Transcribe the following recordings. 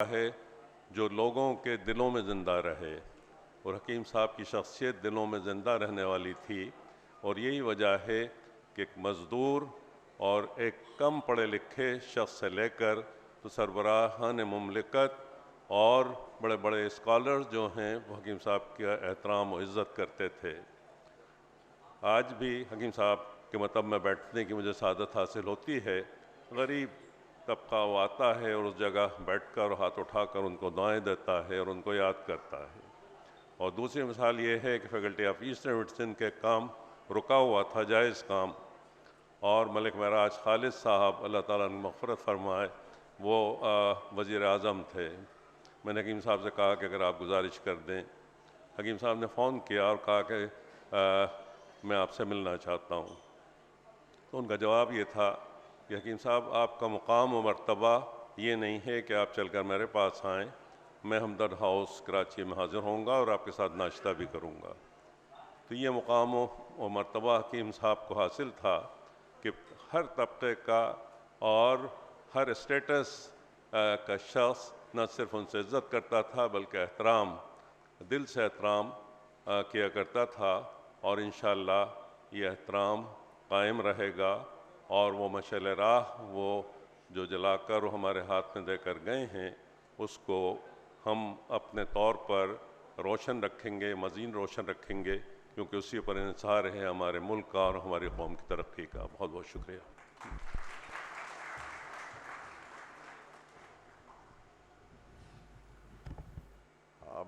है जो लोगों के दिलों में ज़िंदा रहे, और हकीम साहब की शख्सियत दिलों में ज़िंदा रहने वाली थी। और यही वजह है कि एक मज़दूर और एक कम पढ़े लिखे शख्स से लेकर तो सरबराहान मुमलिकत और बड़े बड़े स्कॉलर्स जो हैं वो हकीम साहब का एहतराम और इज़्ज़त करते थे। आज भी हकीम साहब के मतब में बैठने की मुझे सादत हासिल होती है। गरीब तबका वो आता है और उस जगह बैठकर हाथ उठाकर उनको दुआएं देता है और उनको याद करता है। और दूसरी मिसाल ये है कि फैकल्टी ऑफ ईस्टर्न मेडिसिन के काम रुका हुआ था, जायज़ काम, और मलिक महराज खालिद साहब अल्लाह ताला ने मग़फ़िरत फरमाए, वो वज़ीर आज़म थे। मैंने हकीम साहब से कहा कि अगर आप गुजारिश कर दें। हकीम साहब ने फ़ोन किया और कहा कि मैं आपसे मिलना चाहता हूँ। तो उनका जवाब ये था कि हकीम साहब, आपका मुकाम और मर्तबा ये नहीं है कि आप चलकर मेरे पास आएँ। मैं हमदर्द हाउस कराची में हाज़िर होऊंगा और आपके साथ नाश्ता भी करूँगा। तो ये मुकाम और मर्तबा हकीम साहब को हासिल था कि हर तबके का और हर स्टेटस का शख्स न सिर्फ उनसे इज़्ज़त करता था बल्कि एहतराम, दिल से एहतराम किया करता था। और इंशाअल्लाह ये एहतराम कायम रहेगा। और वो मशअल राह वो जो जलाकर वो हमारे हाथ में देकर गए हैं, उसको हम अपने तौर पर रोशन रखेंगे, मज़ीद रोशन रखेंगे, क्योंकि उसी पर इंसार है हमारे मुल्क का और हमारी कौम की तरक्की का। बहुत बहुत शुक्रिया।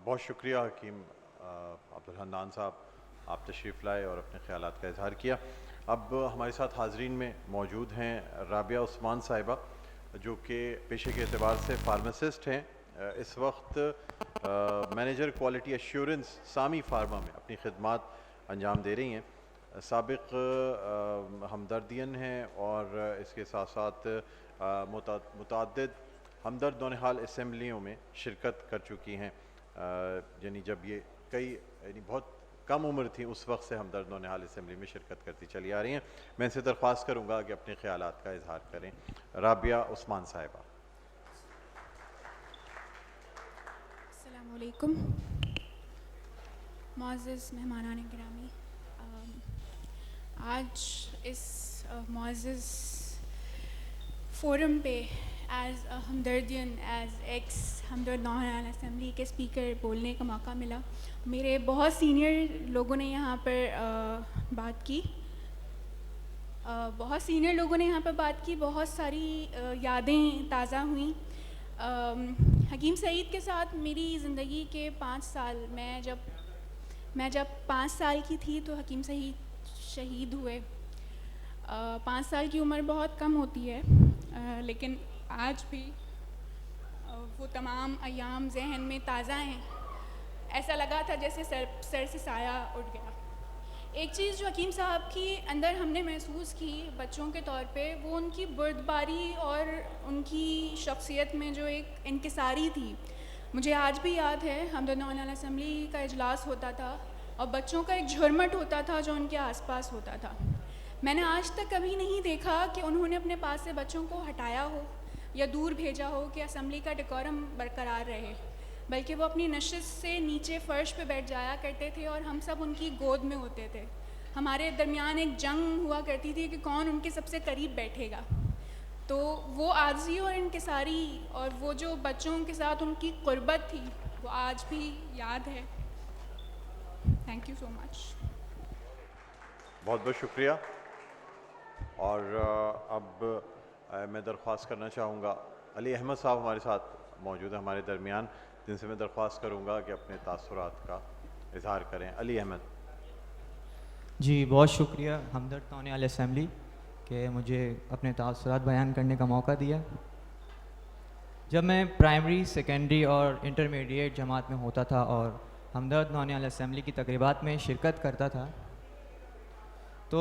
बहुत शुक्रिया हकीम अब्दुल हन्नान साहब, आप तशरीफ़ लाए और अपने ख़यालात का इजहार किया। अब हमारे साथ हाज़रीन में मौजूद हैं राबिया उस्मान साहिबा, जो कि पेशे के अतबार से फार्मासिस्ट हैं। इस वक्त मैनेजर क्वालिटी एश्योरेंस सामी फार्मा में अपनी खिदमात अंजाम दे रही हैं। साबिक़ हमदर्दियन हैं और इसके साथ साथ मुतअद्दिद हमदर्द नौनिहाल असम्बलियों में शिरकत कर चुकी हैं। यानी जब ये बहुत कम उम्र थी उस वक्त से हमदर्द नौनिहाल असम्बली में शिरकत करती चली आ रही हैं। मैं इनसे दरख्वास्त करूँगा कि अपने ख़यालात का इजहार करें। राबिया उस्मान साहिबा। अस्सलामु अलैकुम। मुअज़्ज़ज़ मेहमानान गिरामी, आज इस मुअज़्ज़ज़ फ़ोरम पे एज़ अ हमदर्दियन, as ex Hamdard Naunihal assembly के स्पीकर बोलने का मौका मिला। मेरे बहुत सीनियर लोगों ने यहाँ पर बात की, बहुत सारी यादें ताज़ा हुईं। हकीम सईद के साथ मेरी ज़िंदगी के 5 साल, मैं जब 5 साल की थी तो हकीम सईद शहीद हुए। 5 साल की उम्र बहुत कम होती है, लेकिन आज भी वो तमाम अयाम जहन में ताज़ा हैं। ऐसा लगा था जैसे सर से साया उठ गया। एक चीज़ जो हकीम साहब की अंदर हमने महसूस की बच्चों के तौर पे, वो उनकी बुर्दबारी और उनकी शख्सियत में जो एक इनकिसारी थी। मुझे आज भी याद है, हमदर्द नौनिहाल असम्बली का इजलास होता था और बच्चों का एक झुरमट होता था जो उनके आसपास होता था। मैंने आज तक कभी नहीं देखा कि उन्होंने अपने पास से बच्चों को हटाया हो या दूर भेजा हो कि असम्बली का डेकोरम बरकरार रहे, बल्कि वो अपनी नशिस्त से नीचे फ़र्श पे बैठ जाया करते थे और हम सब उनकी गोद में होते थे। हमारे दरमियान एक जंग हुआ करती थी कि कौन उनके सबसे करीब बैठेगा। तो वो आज़ी और इनकिसारी और वो जो बच्चों के साथ उनकी क़ुर्बत थी, वो आज भी याद है। Thank you so much. बहुत बहुत शुक्रिया। और अब मैं दरख्वास्त करना चाहूँगा, अली अहमद साहब हमारे साथ मौजूद है हमारे दरमियान, जिनसे मैं दरख्वास्त करूँगा कि अपने तासुरात का इजहार करें। अली अहमद जी, बहुत शुक्रिया हमदर्द नौनिहाल असम्बली कि मुझे अपने तासुरात बयान करने का मौका दिया। जब मैं प्राइमरी, सेकेंडरी और इंटरमीडिएट जमात में होता था और हमदर्द नौनिहाल असम्बली की तकरीबात में शिरकत करता था, तो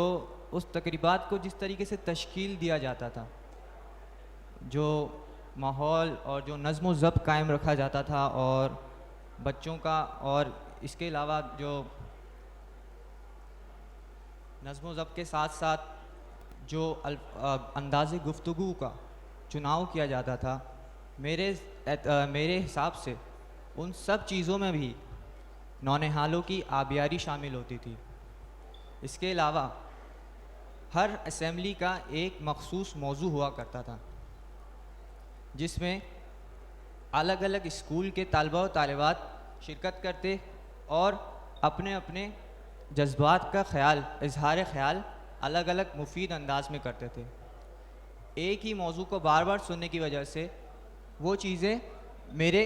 उस तकरीबात को जिस तरीके से तश्कील दिया जाता था, जो माहौल और जो नज़्म व ज़ब्त कायम रखा जाता था, और बच्चों का और इसके अलावा जो नज़्म व ज़ब्त के साथ साथ जो अंदाज़े गुफ्तगू का चुनाव किया जाता था, मेरे मेरे हिसाब से उन सब चीज़ों में भी नौनिहालों की आबियारी शामिल होती थी। इसके अलावा हर असेंबली का एक मखसूस मौजू हुआ करता था, जिसमें अलग अलग स्कूल के तालबा व तालिबात शिरकत करते और अपने अपने जज्बात का इजहार ख्याल अलग अलग मुफीद अंदाज में करते थे। एक ही मौजू को बार बार सुनने की वजह से वो चीज़ें मेरे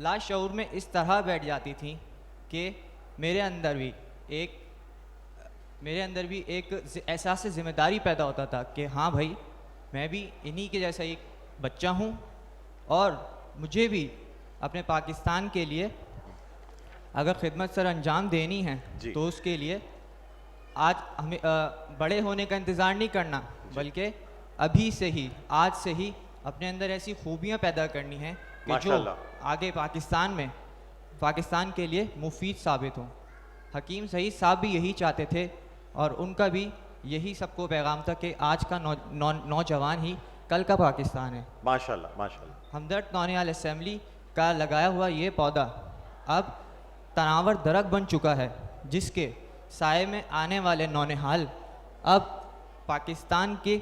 लाशऊर में इस तरह बैठ जाती थी कि मेरे अंदर भी एक एहसास ज़िम्मेदारी पैदा होता था कि हाँ भाई, मैं भी इन्हीं के जैसा एक बच्चा हूँ और मुझे भी अपने पाकिस्तान के लिए अगर खिदमत सर अंजाम देनी है तो उसके लिए आज हमें बड़े होने का इंतज़ार नहीं करना, बल्कि अभी से ही, आज से ही अपने अंदर ऐसी खूबियाँ पैदा करनी है कि जो आगे पाकिस्तान के लिए मुफीद साबित हों। हकीम सईद साहब भी यही चाहते थे और उनका भी यही सबको पैगाम था कि आज का नौजवान ही कल का पाकिस्तान है। माशाल्लाह माशाल्लाह। हमदर्द नौनिहाल असेंबली का लगाया हुआ ये पौधा अब तनावर दरख्त बन चुका है, जिसके साए में आने वाले नौनिहाल अब पाकिस्तान के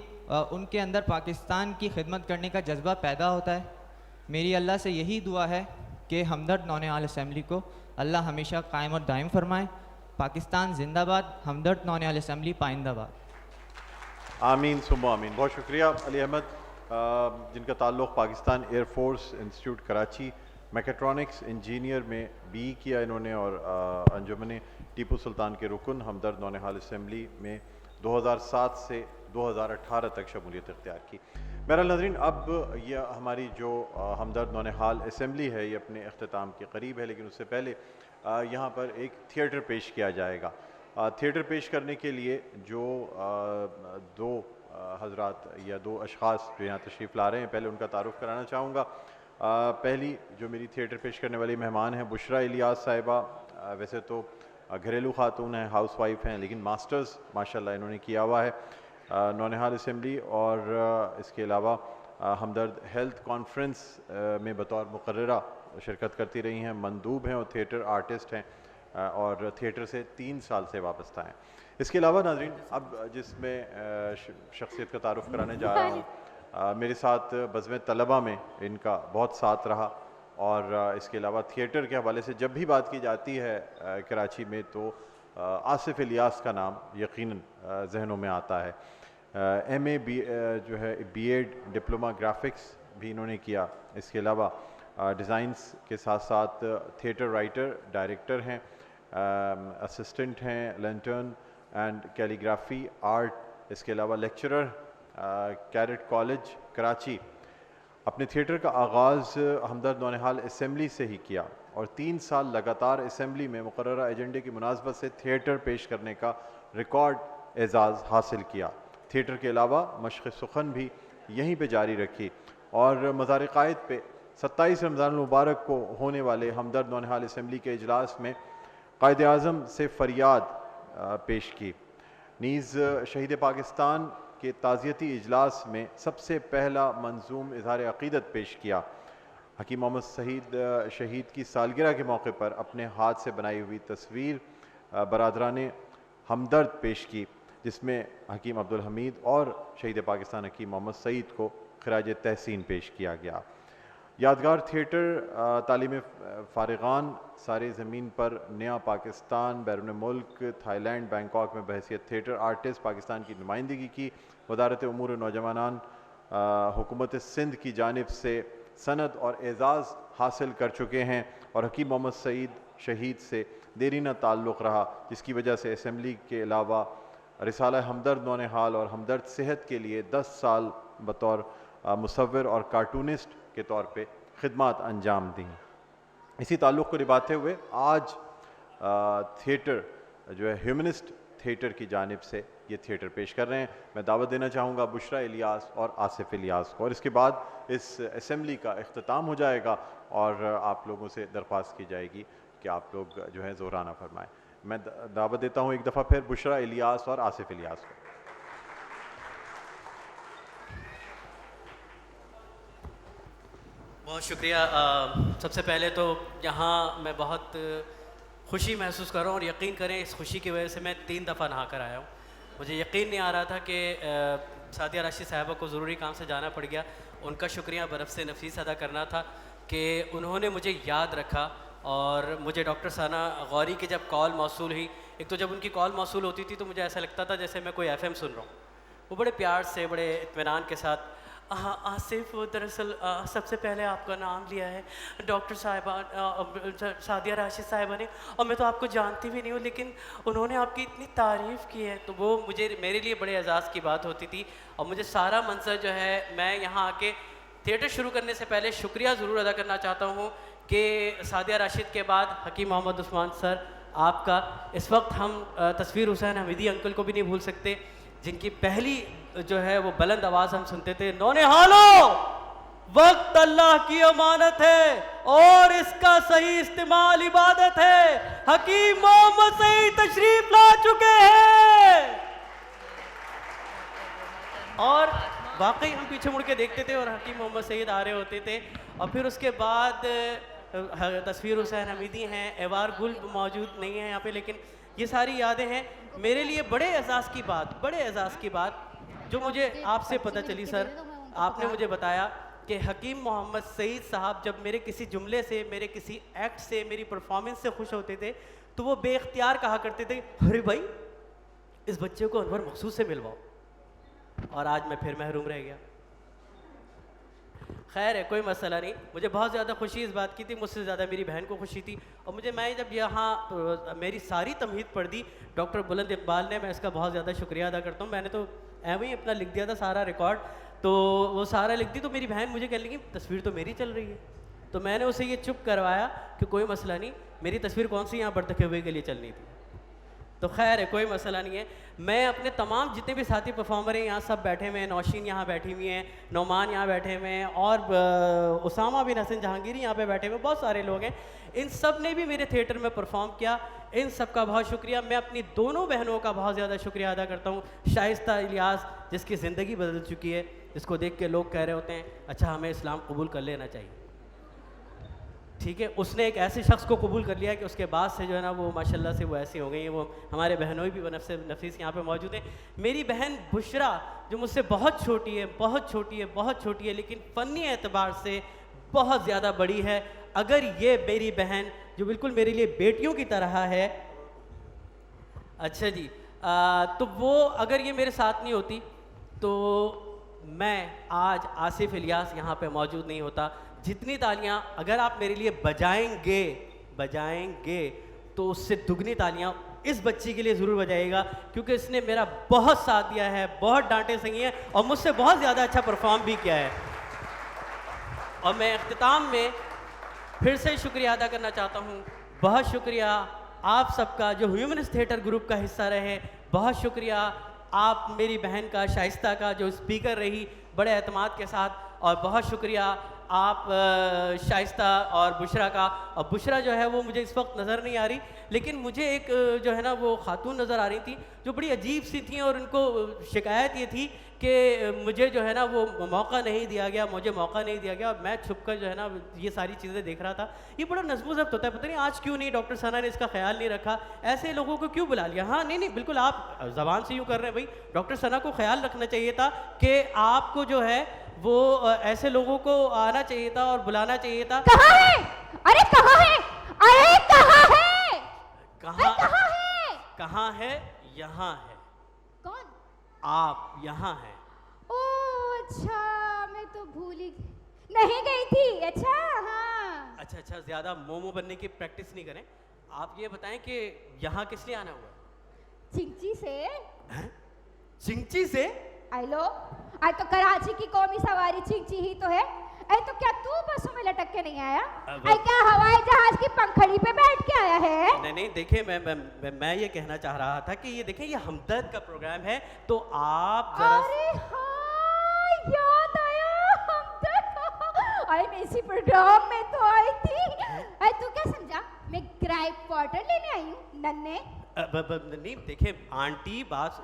उनके अंदर पाकिस्तान की खिदमत करने का जज्बा पैदा होता है। मेरी अल्लाह से यही दुआ है कि हमदर्द नौनिहाल असेंबली को अल्लाह हमेशा कायम और दायम फरमाए। पाकिस्तान जिंदाबाद, हमदर्द नौनिहाल असेंबली पाइंदाबाद। आमीन सुम्मा आमीन। बहुत शुक्रिया अली अहमद, जिनका ताल्लुक़ Pakistan air force institute Karachi mechatronics engineer में बी किया इन्होंने और अंजुमन टीपू सुल्तान के रुकन हमदर्द नौनिहाल असेंबली में 2007 से 2018 तक शमूलियत इख्तियार की। मेरा नाज़रीन, अब यह हमारी जो हमदर्द नौनिहाल असेंबली है ये अपने अख्तिताम के करीब है, लेकिन उससे पहले यहाँ पर एक थिएटर पेश किया जाएगा। थिएटर पेश करने के लिए जो दो हजरात या दो अशख़ास जो यहाँ तशरीफ़ ला रहे हैं, पहले उनका तारुफ़ कराना चाहूँगा। पहली जो मेरी थिएटर पेश करने वाली मेहमान हैं बुशरा इलियास साहिबा। वैसे तो घरेलू खातून हैं, हाउस वाइफ हैं, लेकिन मास्टर्स माशाल्लाह इन्होंने किया हुआ है नौनिहाल असेंबली और इसके अलावा हमदर्द हेल्थ कॉन्फ्रेंस में बतौर मुकर्ररा शिरकत करती रही हैं, मंदूब हैं और थिएटर आर्टिस्ट हैं और थिएटर से 3 साल से वाबस्ता हैं। इसके अलावा नाज़रीन, अब जिसमें शख्सियत का तारुफ़ कराने जा रहा हूँ, मेरे साथ बज़्म तलबा में इनका बहुत साथ रहा और इसके अलावा थिएटर के हवाले से जब भी बात की जाती है कराची में तो आसिफ इलियास का नाम यकीनन जहनों में आता है। MA जो है B.Ed डिप्लोमा ग्राफिक्स भी इन्होंने किया। इसके अलावा डिज़ाइंस के साथ साथ थिएटर राइटर, डायरेक्टर हैं, असिस्टेंट हैं, लैंटर्न एंड कैलीग्राफी आर्ट। इसके अलावा लेक्चरर कैरेट कॉलेज कराची। अपने थिएटर का आगाज़ हमदर्द नौनिहाल असेंबली से ही किया और 3 साल लगातार असेंबली में मुकर्ररा एजेंडे की मुनासबत से थिएटर पेश करने का रिकॉर्ड एजाज़ हासिल किया। थिएटर के अलावा मशक़ सुखन भी यहीं पे जारी रखी और मज़ार क़ायद पे 27 रमज़ान मुबारक को होने वाले हमदर्द नौनिहाल असेंबली के इजलास में क़ायद आज़म से फ़रियाद पेश की। नीज़ शहीद पाकिस्तान के ताज़ियती इजलास में सबसे पहला मंजूम इज़हार अक़ीदत पेश किया। हकीम मोहम्मद सईद शहीद की सालगिरह के मौके पर अपने हाथ से बनाई हुई तस्वीर बरादरान हमदर्द पेश की, जिसमें हकीम अब्दुल हमीद और शहीद पाकिस्तान हकीम मोहम्मद सईद को खराज तहसीन पेश किया गया। यादगार थिएटर तालीम फ़ारिगान सारे ज़मीन पर नया पाकिस्तान, बैरून मुल्क, थाईलैंड, बैंकॉक में बहैसियत थिएटर आर्टिस्ट पाकिस्तान की नुमाइंदगी की। वज़ारत उमूर नौजवानान हुकूमत सिंध की जानिब से सनद और एज़ाज़ हासिल कर चुके हैं और हकीम मोहम्मद सईद शहीद से देरीना ताल्लुक़ रहा, जिसकी वजह से असम्बली के अलावा रिसाला हमदर्द नौनिहाल और हमदर्द सेहत के लिए 10 साल बतौर मुसव्विर और कार्टूनिस्ट के तौर पे खिदमत अंजाम दी। इसी ताल्लुक़ को निभाते हुए आज थिएटर जो है ह्यूमनिस्ट थिएटर की जानिब से ये थिएटर पेश कर रहे हैं। मैं दावत देना चाहूँगा बुशरा इलियास और आसिफ इलियास को और इसके बाद इस असेंबली का इख्तिताम हो जाएगा और आप लोगों से दरख्वास्त की जाएगी कि आप लोग जो है ज़ोराना फरमाएँ। मैं दावत देता हूँ एक दफ़ा फिर बुशरा इलियास और आसिफ इलियास को। बहुत शुक्रिया। सबसे पहले तो यहाँ मैं बहुत खुशी महसूस कर रहा हूँ और यकीन करें इस खुशी की वजह से मैं 3 दफ़ा नहा कर आया हूँ। मुझे यकीन नहीं आ रहा था कि सादिया राशिद साहिबा को ज़रूरी काम से जाना पड़ गया। उनका शुक्रिया बरफ से नफीस अदा करना था कि उन्होंने मुझे याद रखा। और मुझे डॉक्टर साना गौरी की जब कॉल मौसूल हुई, एक तो जब उनकी कॉल मौसूल होती थी तो मुझे ऐसा लगता था जैसे मैं कोई FM सुन रहा हूँ। वो बड़े प्यार से, बड़े इत्मीनान के साथ, आसिफ दरअसल सबसे पहले आपका नाम लिया है डॉक्टर साहिबा सादिया राशिद साहिबा ने, और मैं तो आपको जानती भी नहीं हूँ लेकिन उन्होंने आपकी इतनी तारीफ़ की है। तो वो मेरे लिए बड़े एजाज़ की बात होती थी। और मुझे सारा मंजर जो है, मैं यहाँ आके थिएटर शुरू करने से पहले शुक्रिया ज़रूर अदा करना चाहता हूँ कि सादिया राशिद के बाद हकीम मोहम्मद उस्मान सर आपका, इस वक्त हम तस्वीर हुसैन हमीदी अंकल को भी नहीं भूल सकते, जिनकी पहली जो है वो बुलंद आवाज़ हम सुनते थे, नौनिहालो वक्त अल्लाह की अमानत है और इसका सही इस्तेमाल इबादत है। हकीम मोहम्मद सईद तशरीफ ला चुके हैं। और वाकई हम पीछे मुड़ के देखते थे और हकीम मोहम्मद सईद आ रहे होते थे। और फिर उसके बाद तस्वीर हुसैन हमीदी हैं, एवार गुल मौजूद नहीं है यहाँ पे, लेकिन ये सारी यादें हैं। मेरे लिए बड़े एजाज़ की बात जो मुझे आपसे पता चली सर, आपने मुझे बताया कि हकीम मोहम्मद सईद साहब जब मेरे किसी जुमले से, मेरे किसी एक्ट से, मेरी परफॉर्मेंस से खुश होते थे तो वो बेख्तियार कहा करते थे, अरे भाई इस बच्चे को अनवर मखसूस से मिलवाओ। और आज मैं फिर महरूम रह गया। खैर है, कोई मसला नहीं। मुझे बहुत ज़्यादा खुशी इस बात की थी, मुझसे ज़्यादा मेरी बहन को खुशी थी। और मैं जब यहाँ मेरी सारी तमहीद पढ़ दी डॉक्टर बुलंद इकबाल ने, मैं इसका बहुत ज़्यादा शुक्रिया अदा करता हूँ। मैंने तो ऐसे ही अपना लिख दिया था सारा रिकॉर्ड, तो वो सारा लिख दी। तो मेरी बहन मुझे कहने लगी तस्वीर तो मेरी चल रही है। तो मैंने उसे ये चुप करवाया कि कोई मसला नहीं, मेरी तस्वीर कौन सी यहाँ बढ़ते हुए के लिए चलनी थी। तो खैर है, कोई मसला नहीं है। मैं अपने तमाम जितने भी साथी परफॉर्मर हैं यहाँ सब बैठे हुए हैं, नौशीन यहाँ बैठी हुई हैं, नौमान यहाँ बैठे हुए हैं, और उसामा बिन हसन जहांगीरी यहाँ पे बैठे हुए, बहुत सारे लोग हैं। इन सब ने भी मेरे थिएटर में परफॉर्म किया, इन सब का बहुत शुक्रिया। मैं अपनी दोनों बहनों का बहुत ज़्यादा शुक्रिया अदा करता हूँ। शाइस्ता इलियास, जिसकी ज़िंदगी बदल चुकी है, जिसको देख के लोग कह रहे होते हैं अच्छा हमें इस्लाम कबूल कर लेना चाहिए, ठीक है, उसने एक ऐसे शख्स को कबूल कर लिया कि उसके बाद से जो है ना वो माशाल्लाह से वो ऐसी हो गई है। वो हमारे बहनों भी नफीस यहाँ पे मौजूद हैं। मेरी बहन बुशरा जो मुझसे बहुत छोटी है, लेकिन फ़नी एतबार से बहुत ज़्यादा बड़ी है। अगर ये मेरी बहन जो बिल्कुल मेरे लिए बेटियों की तरह है, अच्छा जी, तो वो अगर ये मेरे साथ नहीं होती तो मैं आज आसिफ इलियास यहाँ पे मौजूद नहीं होता। जितनी तालियां अगर आप मेरे लिए बजाएंगे तो उससे दुगनी तालियां इस बच्ची के लिए ज़रूर बजाइएगा, क्योंकि इसने मेरा बहुत साथ दिया है, बहुत डांटे सही हैं और मुझसे बहुत ज़्यादा अच्छा परफॉर्म भी किया है। और मैं अख्तिताम में फिर से शुक्रिया अदा करना चाहता हूँ। बहुत शुक्रिया आप सबका जो ह्यूमनिस्ट थिएटर ग्रुप का हिस्सा रहे, बहुत शुक्रिया आप मेरी बहन का, शाइस्ता का, जो स्पीकर रही बड़े एतमाद के साथ, और बहुत शुक्रिया आप शाइस्ता और बुशरा का। और बुशरा जो है वो मुझे इस वक्त नज़र नहीं आ रही, लेकिन मुझे एक जो है ना वो खातून नज़र आ रही थी जो बड़ी अजीब सी थी, और उनको शिकायत ये थी कि मुझे जो है ना वो मौका नहीं दिया गया, और मैं छुप कर जो है ना ये सारी चीज़ें देख रहा था। ये बड़ा नज़्म ज़ब्त होता है, पता नहीं आज क्यों नहीं डॉक्टर सना ने इसका ख्याल नहीं रखा, ऐसे लोगों को क्यों बुला लिया। हाँ नहीं बिल्कुल आप ज़बान से यूँ कर रहे हैं भाई, डॉक्टर सना को ख्याल रखना चाहिए था कि आपको जो है वो ऐसे लोगों को आना चाहिए था और बुलाना चाहिए था। कहाँ है? अरे कहाँ है? अरे कहाँ है? कहाँ है? यहाँ है। कौन? आप यहाँ हैं। ओह अच्छा, मैं तो भूल ही नहीं गई थी। अच्छा हाँ। अच्छा, ज़्यादा मोमो बनने की प्रैक्टिस नहीं करें। आप ये बताएं कि यहाँ किस लिए आना हुआ? चिंची से। हैं? चिंची से? आई लो, आज तो कराची की कौमी सवारी चिंची ही तो है। ऐ तो क्या तू बसों में लटक के नहीं आया? ऐ क्या हवाई जहाज की पंखड़ी पे बैठ के आया है? नहीं देखिए, मैं ये कहना चाह रहा था कि ये देखें, ये हमदर्द का प्रोग्राम है, तो आप जरा। अरे हाँ, याद आया हमदर्द। अरे मैं इसी प्रोग्राम में तो आई थी। ऐ तू क्या समझा मैं ग्राइप वाटर लेने आई हूँ नन्हे? नहीं देखिए आंटी, बात